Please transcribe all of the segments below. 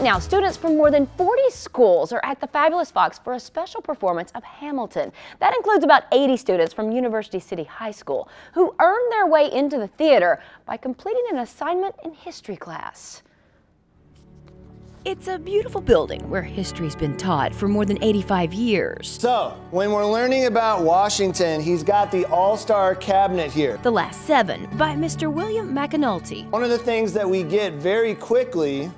Now, students from more than 40 schools are at the Fabulous Fox for a special performance of Hamilton. That includes about 80 students from University City High School who earned their way into the theater by completing an assignment in history class. It's a beautiful building where history's been taught for more than 85 years. So, when we're learning about Washington, he's got the all-star cabinet here. The Last Seven by Mr. William McAnulty. One of the things that we get very quickly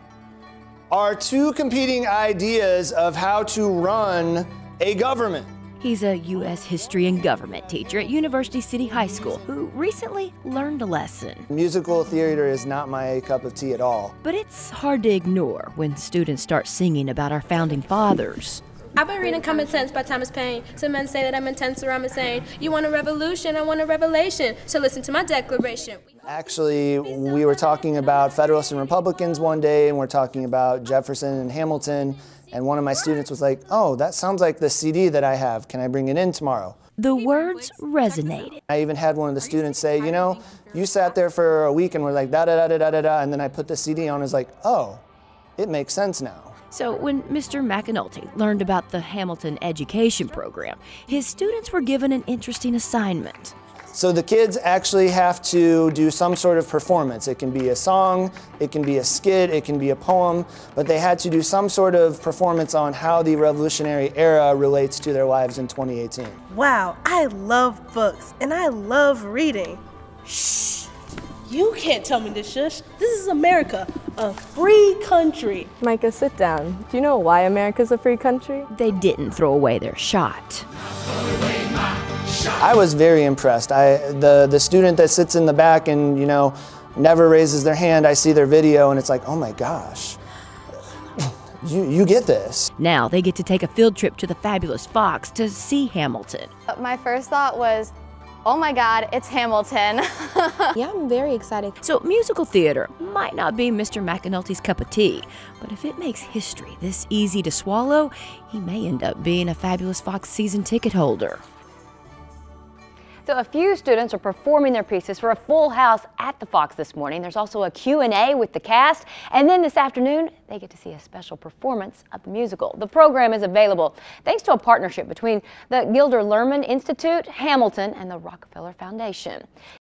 are two competing ideas of how to run a government. He's a U.S. history and government teacher at University City High School who recently learned a lesson. Musical theater is not my cup of tea at all. But it's hard to ignore when students start singing about our founding fathers. I've been reading Common Sense by Thomas Paine. Some men say that I'm intense or I'm insane. You want a revolution, I want a revelation. So listen to my declaration. Actually, we were talking about Federalists and Republicans one day, and we're talking about Jefferson and Hamilton, and one of my students was like, "Oh, that sounds like the CD that I have. Can I bring it in tomorrow?" The words resonated. I even had one of the students say, "You know, you sat there for a week and were like da-da-da-da-da-da," and then I put the CD on and was like, "Oh, it makes sense now." So when Mr. McAnulty learned about the Hamilton Education Program, his students were given an interesting assignment. So the kids actually have to do some sort of performance. It can be a song, it can be a skit, it can be a poem, but they had to do some sort of performance on how the Revolutionary era relates to their lives in 2018. Wow, I love books and I love reading. Shh, you can't tell me to shush. This is America, a free country. Micah, sit down. Do you know why America's a free country? They didn't throw away their shot. I was very impressed. The student that sits in the back and, you know, never raises their hand, I see their video and it's like, oh my gosh, you get this. Now they get to take a field trip to the Fabulous Fox to see Hamilton. My first thought was, oh my God, it's Hamilton. Yeah, I'm very excited. So musical theater might not be Mr. McAnulty's cup of tea, but if it makes history this easy to swallow, he may end up being a Fabulous Fox season ticket holder. So a few students are performing their pieces for a full house at the Fox this morning. There's also a Q&A with the cast. And then this afternoon, they get to see a special performance of the musical. The program is available thanks to a partnership between the Gilder Lehrman Institute, Hamilton, and the Rockefeller Foundation.